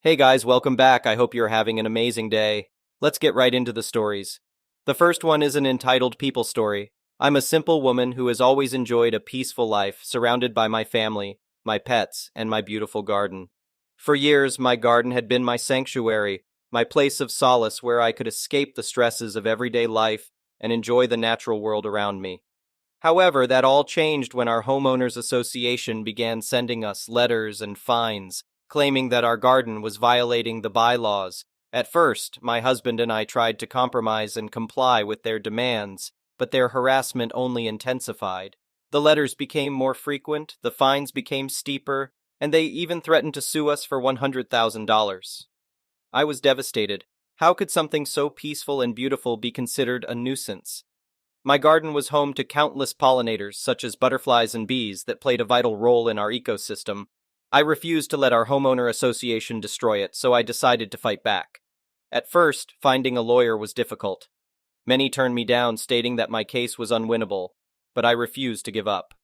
Hey guys, welcome back. I hope you're having an amazing day. Let's get right into the stories. The first one is an entitled people story. I'm a simple woman who has always enjoyed a peaceful life, surrounded by my family, my pets, and my beautiful garden. For years, my garden had been my sanctuary, my place of solace where I could escape the stresses of everyday life and enjoy the natural world around me. However, that all changed when our homeowners association began sending us letters and fines, claiming that our garden was violating the bylaws. At first, my husband and I tried to compromise and comply with their demands, but their harassment only intensified. The letters became more frequent, the fines became steeper, and they even threatened to sue us for $100,000. I was devastated. How could something so peaceful and beautiful be considered a nuisance? My garden was home to countless pollinators, such as butterflies and bees, that played a vital role in our ecosystem. I refused to let our homeowner association destroy it, so I decided to fight back. At first, finding a lawyer was difficult. Many turned me down, stating that my case was unwinnable, but I refused to give up.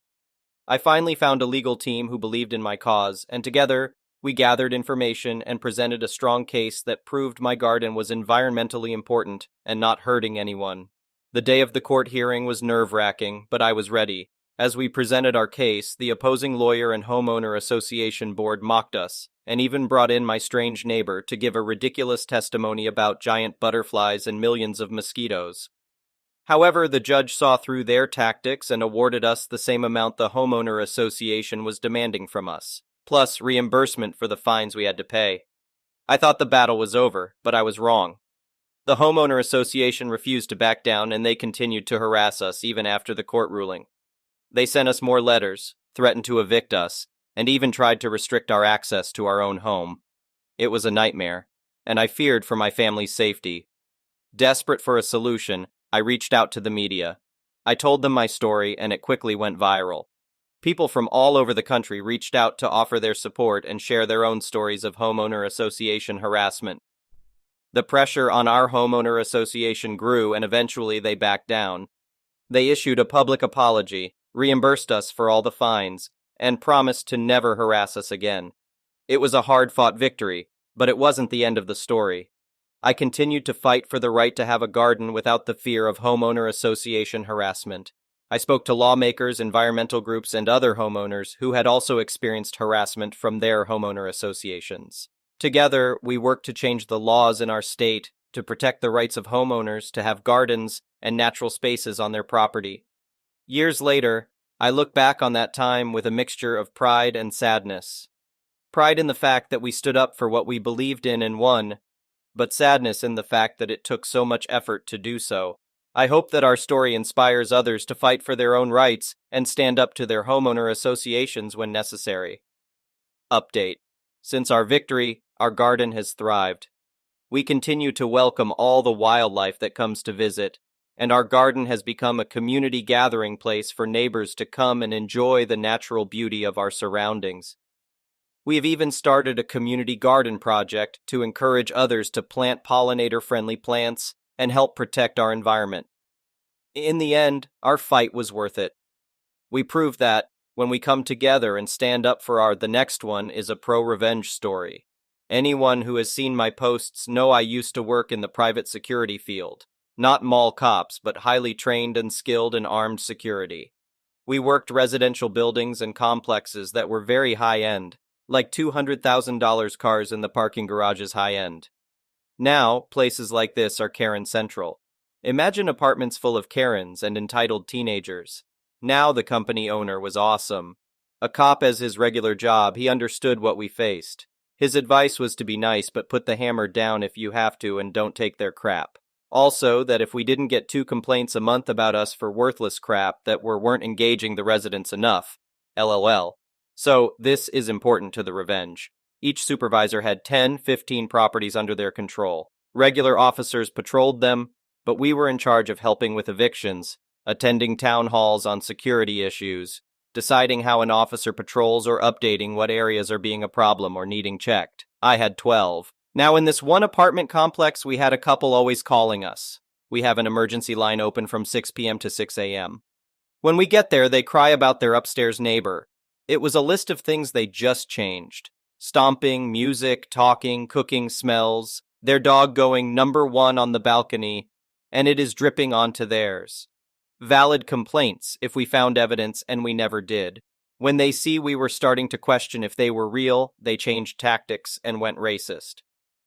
I finally found a legal team who believed in my cause, and together, we gathered information and presented a strong case that proved my garden was environmentally important and not hurting anyone. The day of the court hearing was nerve-wracking, but I was ready. As we presented our case, the opposing lawyer and homeowner association board mocked us, and even brought in my strange neighbor to give a ridiculous testimony about giant butterflies and millions of mosquitoes. However, the judge saw through their tactics and awarded us the same amount the homeowner association was demanding from us, plus reimbursement for the fines we had to pay. I thought the battle was over, but I was wrong. The homeowner association refused to back down, and they continued to harass us even after the court ruling. They sent us more letters, threatened to evict us, and even tried to restrict our access to our own home. It was a nightmare, and I feared for my family's safety. Desperate for a solution, I reached out to the media. I told them my story, and it quickly went viral. People from all over the country reached out to offer their support and share their own stories of homeowner association harassment. The pressure on our homeowner association grew, and eventually they backed down. They issued a public apology, reimbursed us for all the fines, and promised to never harass us again. It was a hard-fought victory, but it wasn't the end of the story. I continued to fight for the right to have a garden without the fear of homeowner association harassment. I spoke to lawmakers, environmental groups, and other homeowners who had also experienced harassment from their homeowner associations. Together, we worked to change the laws in our state to protect the rights of homeowners to have gardens and natural spaces on their property. Years later, I look back on that time with a mixture of pride and sadness. Pride in the fact that we stood up for what we believed in and won, but sadness in the fact that it took so much effort to do so. I hope that our story inspires others to fight for their own rights and stand up to their homeowner associations when necessary. Update. Since our victory, our garden has thrived. We continue to welcome all the wildlife that comes to visit, and our garden has become a community gathering place for neighbors to come and enjoy the natural beauty of our surroundings. We have even started a community garden project to encourage others to plant pollinator-friendly plants and help protect our environment. In the end, our fight was worth it. We proved that, when we come together and stand up for the next one is a pro-revenge story. Anyone who has seen my posts know I used to work in the private security field. Not mall cops, but highly trained and skilled and armed security. We worked residential buildings and complexes that were very high-end, like $200,000 cars in the parking garages high-end. Now, places like this are Karen Central. Imagine apartments full of Karens and entitled teenagers. Now the company owner was awesome. A cop as his regular job, he understood what we faced. His advice was to be nice, but put the hammer down if you have to and don't take their crap. Also, that if we didn't get 2 complaints a month about us for worthless crap that weren't engaging the residents enough. LOL. So, this is important to the revenge. Each supervisor had 10-15 properties under their control. Regular officers patrolled them, but we were in charge of helping with evictions, attending town halls on security issues, deciding how an officer patrols or updating what areas are being a problem or needing checked. I had 12. Now in this one apartment complex, we had a couple always calling us. We have an emergency line open from 6 p.m. to 6 a.m. When we get there, they cry about their upstairs neighbor. It was a list of things they just changed. Stomping, music, talking, cooking smells, their dog going #1 on the balcony, and it is dripping onto theirs. Valid complaints if we found evidence, and we never did. When they see we were starting to question if they were real, they changed tactics and went racist.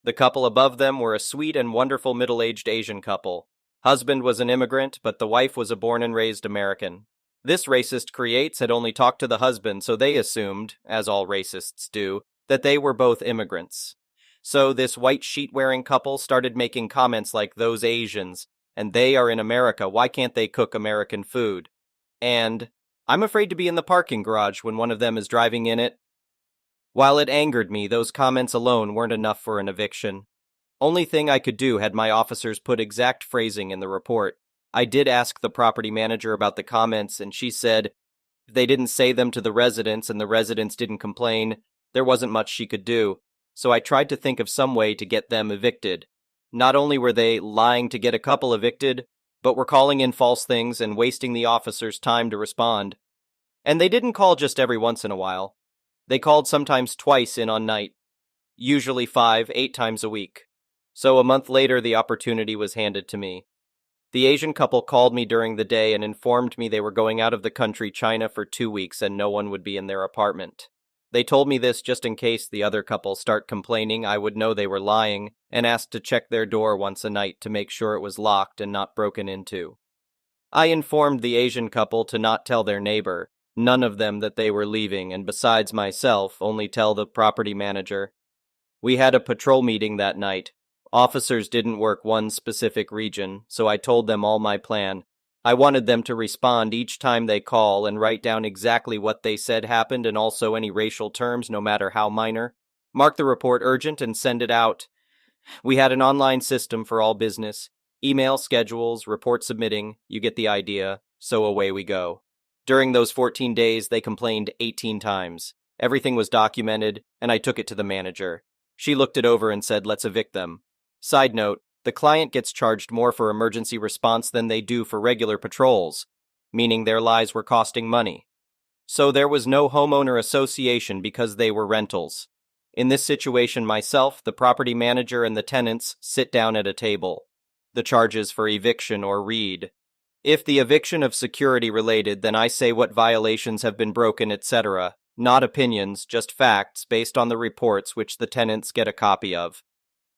The couple above them were a sweet and wonderful middle-aged Asian couple. Husband was an immigrant, but the wife was a born and raised American. This racist creates had only talked to the husband, so they assumed, as all racists do, that they were both immigrants. So this white sheet-wearing couple started making comments like, "Those Asians, and they are in America, why can't they cook American food?" And, "I'm afraid to be in the parking garage when one of them is driving in it." While it angered me, those comments alone weren't enough for an eviction. Only thing I could do had my officers put exact phrasing in the report. I did ask the property manager about the comments, and she said if they didn't say them to the residents and the residents didn't complain, there wasn't much she could do. So I tried to think of some way to get them evicted. Not only were they lying to get a couple evicted, but were calling in false things and wasting the officers' time to respond. And they didn't call just every once in a while. They called sometimes twice in on night, usually 5, 8 times a week. So a month later, the opportunity was handed to me. The Asian couple called me during the day and informed me they were going out of the country, China, for 2 weeks and no one would be in their apartment. They told me this just in case the other couple start complaining I would know they were lying, and asked to check their door once a night to make sure it was locked and not broken into. I informed the Asian couple to not tell their neighbor, none of them, that they were leaving, and besides myself, only tell the property manager. We had a patrol meeting that night. Officers didn't work one specific region, so I told them all my plan. I wanted them to respond each time they call and write down exactly what they said happened and also any racial terms, no matter how minor. Mark the report urgent and send it out. We had an online system for all business. Email, schedules, report submitting, you get the idea, so away we go. During those 14 days, they complained 18 times. Everything was documented, and I took it to the manager. She looked it over and said, "Let's evict them." Side note, the client gets charged more for emergency response than they do for regular patrols, meaning their lies were costing money. So there was no homeowner association because they were rentals. In this situation, myself, the property manager, and the tenants sit down at a table. The charges for eviction or read. If the eviction of security related, then I say what violations have been broken, etc. Not opinions, just facts based on the reports which the tenants get a copy of.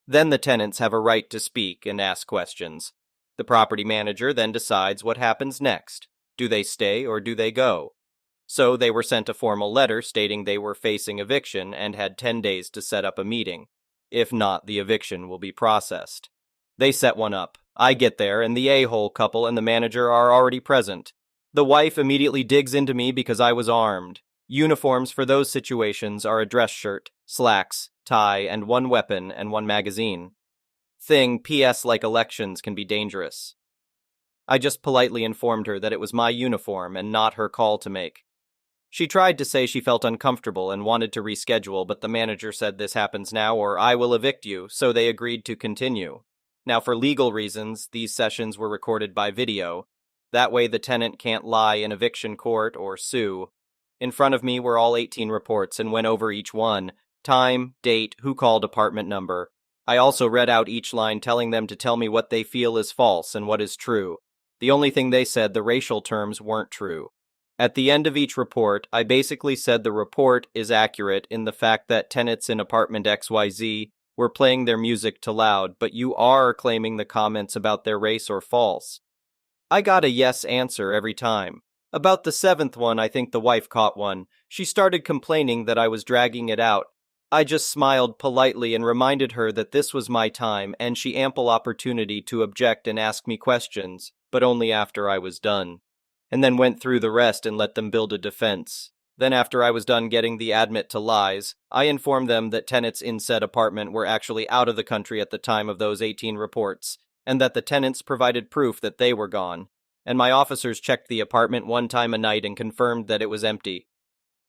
Then the tenants have a right to speak and ask questions. The property manager then decides what happens next. Do they stay or do they go? So they were sent a formal letter stating they were facing eviction and had 10 days to set up a meeting. If not, the eviction will be processed. They set one up. I get there, and the a-hole couple and the manager are already present. The wife immediately digs into me because I was armed. Uniforms for those situations are a dress shirt, slacks, tie, and one weapon and one magazine. P.S. like elections can be dangerous. I just politely informed her that it was my uniform and not her call to make. She tried to say she felt uncomfortable and wanted to reschedule, but the manager said this happens now or I will evict you, so they agreed to continue. Now, for legal reasons, these sessions were recorded by video. That way the tenant can't lie in eviction court or sue. In front of me were all 18 reports and went over each one. Time, date, who called, apartment number. I also read out each line telling them to tell me what they feel is false and what is true. The only thing they said, the racial terms, weren't true. At the end of each report, I basically said the report is accurate in the fact that tenants in apartment XYZ were playing their music too loud, but you are claiming the comments about their race are false. I got a yes answer every time. About the 7th one, I think the wife caught one. She started complaining that I was dragging it out. I just smiled politely and reminded her that this was my time and she ample opportunity to object and ask me questions, but only after I was done. And then went through the rest and let them build a defense. Then after I was done getting the admit to lies, I informed them that tenants in said apartment were actually out of the country at the time of those 18 reports, and that the tenants provided proof that they were gone. And my officers checked the apartment one time a night and confirmed that it was empty.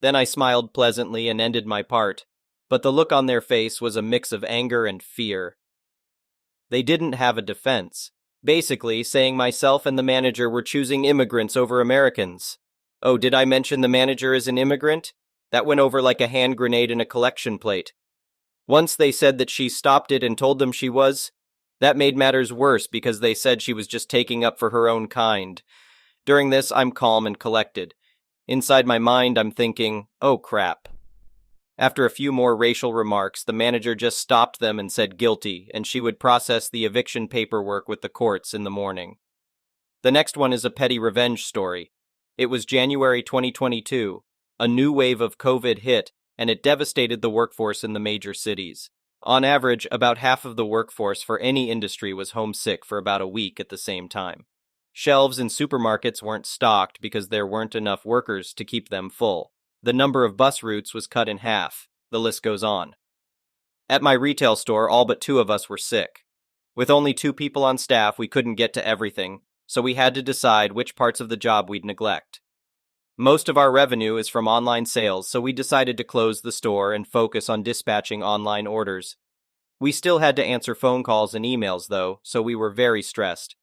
Then I smiled pleasantly and ended my part, but the look on their face was a mix of anger and fear. They didn't have a defense, basically saying myself and the manager were choosing immigrants over Americans. Oh, did I mention the manager is an immigrant? That went over like a hand grenade in a collection plate. Once they said that she stopped it and told them she was. That made matters worse because they said she was just taking up for her own kind. During this, I'm calm and collected. Inside my mind, I'm thinking, oh crap. After a few more racial remarks, the manager just stopped them and said guilty, and she would process the eviction paperwork with the courts in the morning. The next one is a petty revenge story. It was January 2022. A new wave of COVID hit, and it devastated the workforce in the major cities. On average, about half of the workforce for any industry was homesick for about a week at the same time. Shelves in supermarkets weren't stocked because there weren't enough workers to keep them full. The number of bus routes was cut in half. The list goes on. At my retail store, all but 2 of us were sick. With only 2 people on staff, we couldn't get to everything, so we had to decide which parts of the job we'd neglect. Most of our revenue is from online sales, so we decided to close the store and focus on dispatching online orders. We still had to answer phone calls and emails, though, so we were very stressed.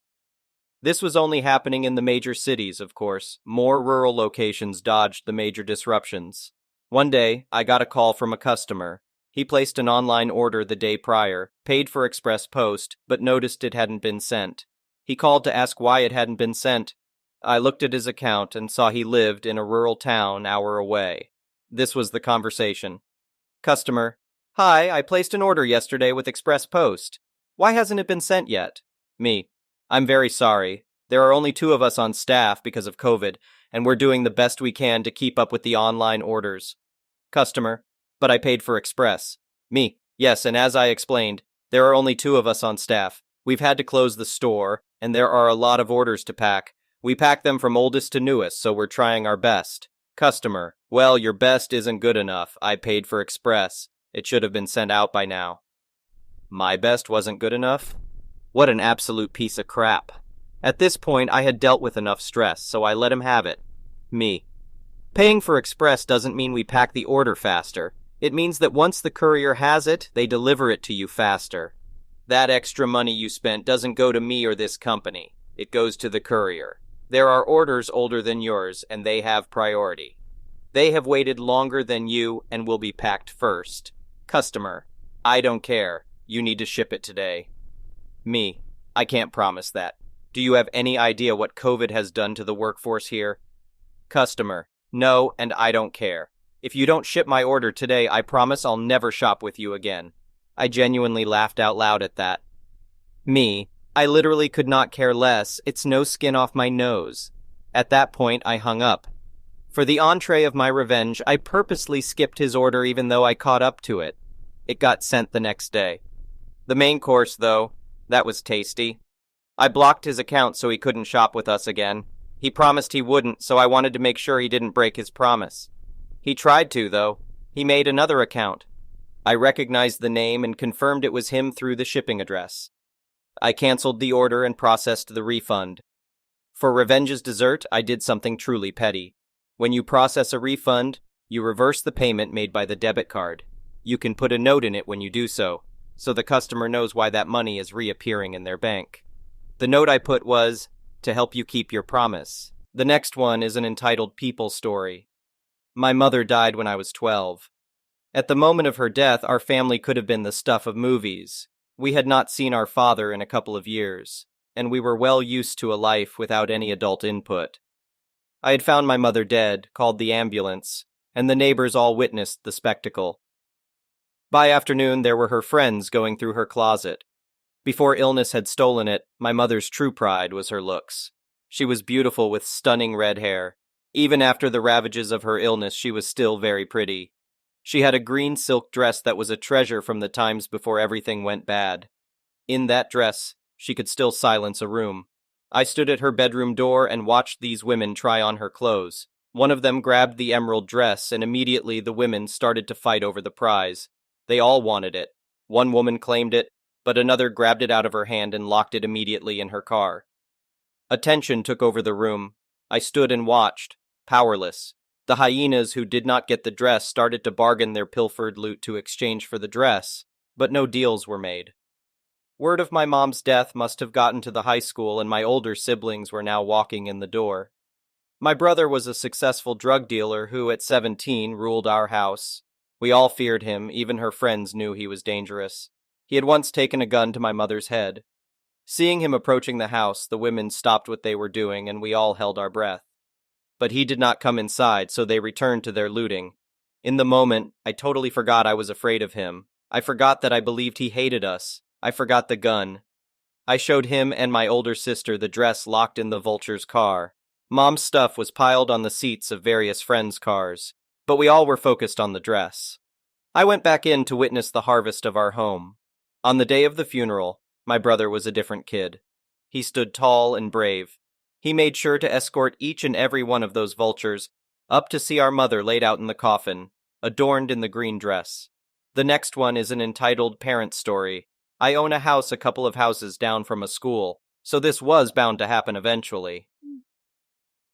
This was only happening in the major cities, of course. More rural locations dodged the major disruptions. One day, I got a call from a customer. He placed an online order the day prior, paid for express post, but noticed it hadn't been sent. He called to ask why it hadn't been sent. I looked at his account and saw he lived in a rural town an hour away. This was the conversation. Customer: Hi, I placed an order yesterday with express post. Why hasn't it been sent yet? Me: I'm very sorry. There are only 2 of us on staff because of COVID, and we're doing the best we can to keep up with the online orders. Customer: But I paid for express. Me: Yes, and as I explained, there are only 2 of us on staff. We've had to close the store, and there are a lot of orders to pack. We pack them from oldest to newest, so we're trying our best. Customer: Well, your best isn't good enough. I paid for express. It should have been sent out by now. My best wasn't good enough? What an absolute piece of crap. At this point, I had dealt with enough stress, so I let him have it. Me: Paying for express doesn't mean we pack the order faster. It means that once the courier has it, they deliver it to you faster. That extra money you spent doesn't go to me or this company. It goes to the courier. There are orders older than yours, and they have priority. They have waited longer than you and will be packed first. Customer: I don't care. You need to ship it today. Me: I can't promise that. Do you have any idea what COVID has done to the workforce here? Customer: No, and I don't care. If you don't ship my order today, I promise I'll never shop with you again. I genuinely laughed out loud at that. Me: I literally could not care less. It's no skin off my nose. At that point, I hung up. For the entree of my revenge, I purposely skipped his order even though I caught up to it. It got sent the next day. The main course, though, that was tasty. I blocked his account so he couldn't shop with us again. He promised he wouldn't, so I wanted to make sure he didn't break his promise. He tried to, though. He made another account. I recognized the name and confirmed it was him through the shipping address. I canceled the order and processed the refund. For revenge's dessert, I did something truly petty. When you process a refund, you reverse the payment made by the debit card. You can put a note in it when you do so the customer knows why that money is reappearing in their bank. The note I put was, to help you keep your promise. The next one is an entitled People Story. My mother died when I was 12. At the moment of her death, our family could have been the stuff of movies. We had not seen our father in a couple of years, and we were well used to a life without any adult input. I had found my mother dead, called the ambulance, and the neighbors all witnessed the spectacle. By afternoon, there were her friends going through her closet. Before illness had stolen it, my mother's true pride was her looks. She was beautiful with stunning red hair. Even after the ravages of her illness, she was still very pretty. She had a green silk dress that was a treasure from the times before everything went bad. In that dress, she could still silence a room. I stood at her bedroom door and watched these women try on her clothes. One of them grabbed the emerald dress, and immediately the women started to fight over the prize. They all wanted it. One woman claimed it, but another grabbed it out of her hand and locked it immediately in her car. A tension took over the room. I stood and watched, powerless. The hyenas who did not get the dress started to bargain their pilfered loot to exchange for the dress, but no deals were made. Word of my mom's death must have gotten to the high school, and my older siblings were now walking in the door. My brother was a successful drug dealer who, at 17, ruled our house. We all feared him, even her friends knew he was dangerous. He had once taken a gun to my mother's head. Seeing him approaching the house, the women stopped what they were doing and we all held our breath. But he did not come inside, so they returned to their looting. In the moment, I totally forgot I was afraid of him. I forgot that I believed he hated us. I forgot the gun. I showed him and my older sister the dress locked in the Vulture's car. Mom's stuff was piled on the seats of various friends' cars, but we all were focused on the dress. I went back in to witness the harvest of our home. On the day of the funeral, my brother was a different kid. He stood tall and brave. He made sure to escort each and every one of those vultures up to see our mother laid out in the coffin, adorned in the green dress. The next one is an entitled parent story. I own a house a couple of houses down from a school, so this was bound to happen eventually.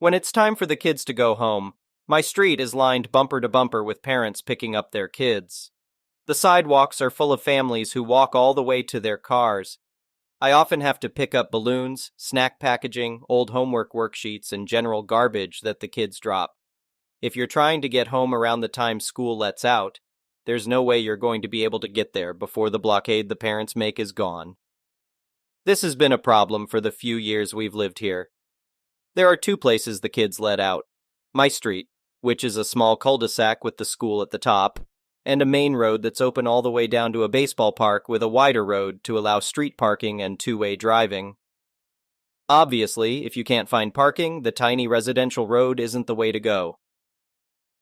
When it's time for the kids to go home, my street is lined bumper to bumper with parents picking up their kids. The sidewalks are full of families who walk all the way to their cars. I often have to pick up balloons, snack packaging, old homework worksheets, and general garbage that the kids drop. If you're trying to get home around the time school lets out, there's no way you're going to be able to get there before the blockade the parents make is gone. This has been a problem for the few years we've lived here. There are two places the kids let out. My street, which is a small cul-de-sac with the school at the top, and a main road that's open all the way down to a baseball park with a wider road to allow street parking and two-way driving. Obviously, if you can't find parking, the tiny residential road isn't the way to go.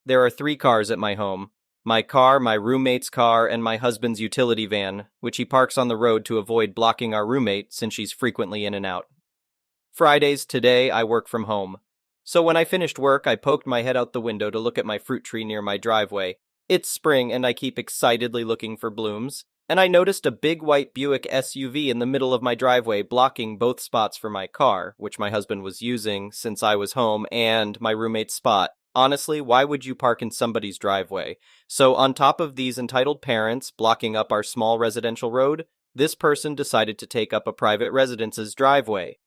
There are 3 cars at my home. My car, my roommate's car, and my husband's utility van, which he parks on the road to avoid blocking our roommate since she's frequently in and out. Fridays, today, I work from home. So when I finished work, I poked my head out the window to look at my fruit tree near my driveway. It's spring and I keep excitedly looking for blooms, and I noticed a big white Buick SUV in the middle of my driveway blocking both spots for my car, which my husband was using since I was home, and my roommate's spot. Honestly, why would you park in somebody's driveway? So on top of these entitled parents blocking up our small residential road, this person decided to take up a private residence's driveway.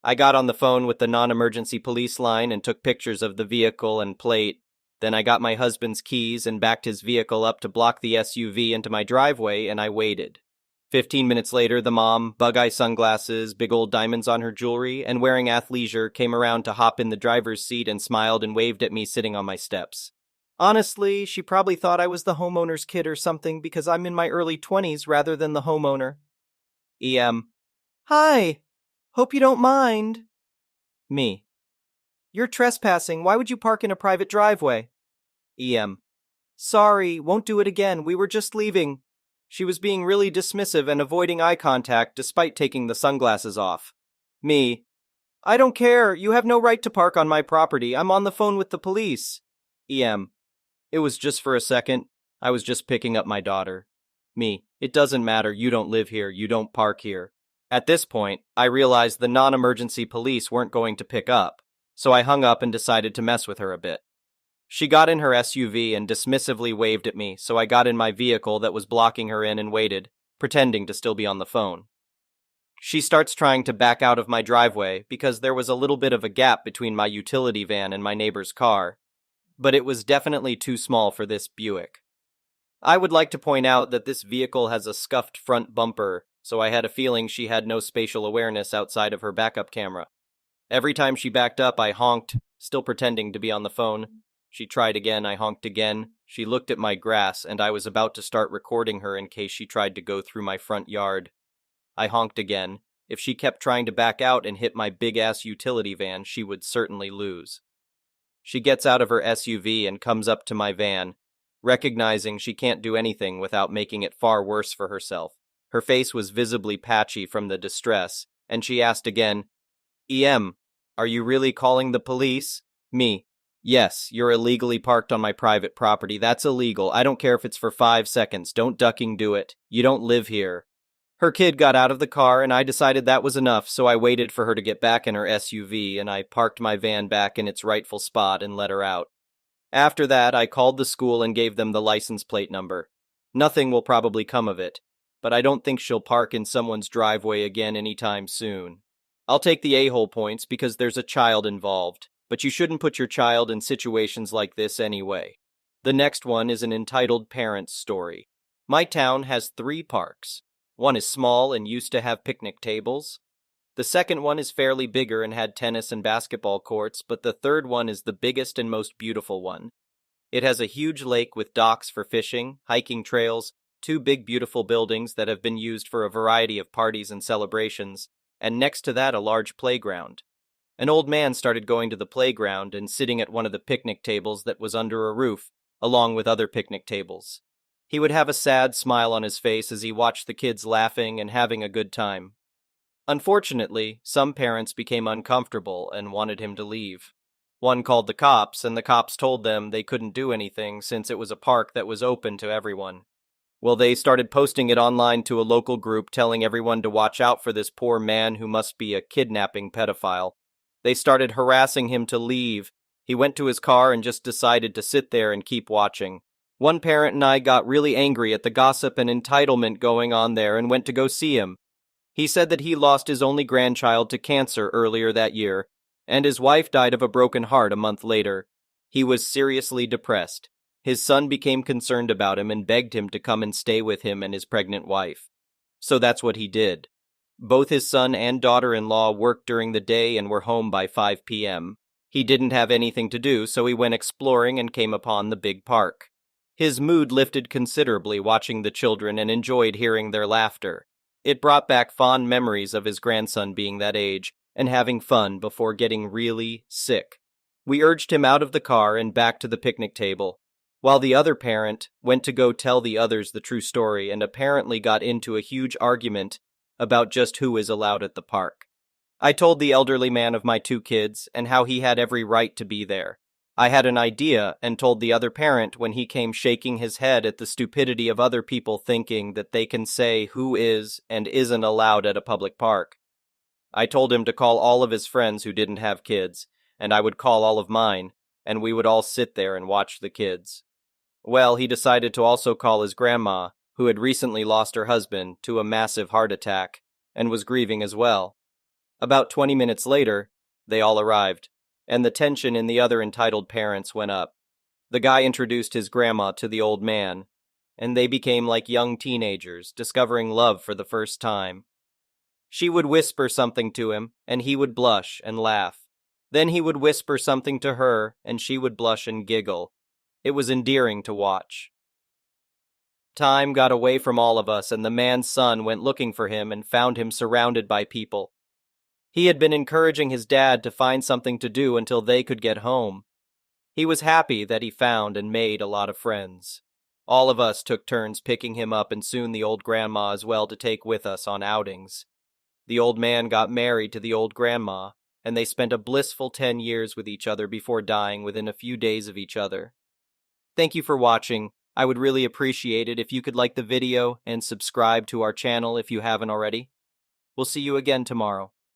I got on the phone with the non-emergency police line and took pictures of the vehicle and plate. Then I got my husband's keys and backed his vehicle up to block the SUV into my driveway, and I waited. 15 minutes later, the mom, bug-eye sunglasses, big old diamonds on her jewelry, and wearing athleisure, came around to hop in the driver's seat and smiled and waved at me sitting on my steps. Honestly, she probably thought I was the homeowner's kid or something because I'm in my early 20s rather than the homeowner. EM. Hi. Hope you don't mind. Me. You're trespassing. Why would you park in a private driveway? EM. Sorry, won't do it again. We were just leaving. She was being really dismissive and avoiding eye contact despite taking the sunglasses off. Me. I don't care. You have no right to park on my property. I'm on the phone with the police. EM. It was just for a second. I was just picking up my daughter. Me. It doesn't matter. You don't live here. You don't park here. At this point, I realized the non-emergency police weren't going to pick up, so I hung up and decided to mess with her a bit. She got in her SUV and dismissively waved at me, so I got in my vehicle that was blocking her in and waited, pretending to still be on the phone. She starts trying to back out of my driveway because there was a little bit of a gap between my utility van and my neighbor's car, but it was definitely too small for this Buick. I would like to point out that this vehicle has a scuffed front bumper, so I had a feeling she had no spatial awareness outside of her backup camera. Every time she backed up, I honked, still pretending to be on the phone. She tried again, I honked again. She looked at my grass, and I was about to start recording her in case she tried to go through my front yard. I honked again. If she kept trying to back out and hit my big-ass utility van, she would certainly lose. She gets out of her SUV and comes up to my van, recognizing she can't do anything without making it far worse for herself. Her face was visibly patchy from the distress, and she asked again, EM, are you really calling the police? Me. Yes, you're illegally parked on my private property. That's illegal. I don't care if it's for 5 seconds. Don't ducking do it. You don't live here. Her kid got out of the car, and I decided that was enough, so I waited for her to get back in her SUV, and I parked my van back in its rightful spot and let her out. After that, I called the school and gave them the license plate number. Nothing will probably come of it, but I don't think she'll park in someone's driveway again anytime soon. I'll take the a-hole points because there's a child involved, but you shouldn't put your child in situations like this anyway. The next one is an entitled parent's story. My town has 3 parks. One is small and used to have picnic tables. The second one is fairly bigger and had tennis and basketball courts, but the third one is the biggest and most beautiful one. It has a huge lake with docks for fishing, hiking trails, 2 big beautiful buildings that have been used for a variety of parties and celebrations, and next to that a large playground. An old man started going to the playground and sitting at one of the picnic tables that was under a roof, along with other picnic tables. He would have a sad smile on his face as he watched the kids laughing and having a good time. Unfortunately, some parents became uncomfortable and wanted him to leave. One called the cops, and the cops told them they couldn't do anything since it was a park that was open to everyone. Well, they started posting it online to a local group telling everyone to watch out for this poor man who must be a kidnapping pedophile. They started harassing him to leave. He went to his car and just decided to sit there and keep watching. One parent and I got really angry at the gossip and entitlement going on there and went to go see him. He said that he lost his only grandchild to cancer earlier that year, and his wife died of a broken heart a month later. He was seriously depressed. His son became concerned about him and begged him to come and stay with him and his pregnant wife. So that's what he did. Both his son and daughter-in-law worked during the day and were home by 5 p.m. He didn't have anything to do, so he went exploring and came upon the big park. His mood lifted considerably watching the children and enjoyed hearing their laughter. It brought back fond memories of his grandson being that age and having fun before getting really sick. We urged him out of the car and back to the picnic table, while the other parent went to go tell the others the true story and apparently got into a huge argument about just who is allowed at the park. I told the elderly man of my 2 kids and how he had every right to be there. I had an idea and told the other parent when he came shaking his head at the stupidity of other people thinking that they can say who is and isn't allowed at a public park. I told him to call all of his friends who didn't have kids, and I would call all of mine, and we would all sit there and watch the kids. Well, he decided to also call his grandma, who had recently lost her husband to a massive heart attack, and was grieving as well. About 20 minutes later, they all arrived, and the tension in the other entitled parents went up. The guy introduced his grandma to the old man, and they became like young teenagers, discovering love for the first time. She would whisper something to him, and he would blush and laugh. Then he would whisper something to her, and she would blush and giggle. It was endearing to watch. Time got away from all of us, and the man's son went looking for him and found him surrounded by people. He had been encouraging his dad to find something to do until they could get home. He was happy that he found and made a lot of friends. All of us took turns picking him up and soon the old grandma as well to take with us on outings. The old man got married to the old grandma, and they spent a blissful 10 years with each other before dying within a few days of each other. Thank you for watching. I would really appreciate it if you could like the video and subscribe to our channel if you haven't already. We'll see you again tomorrow.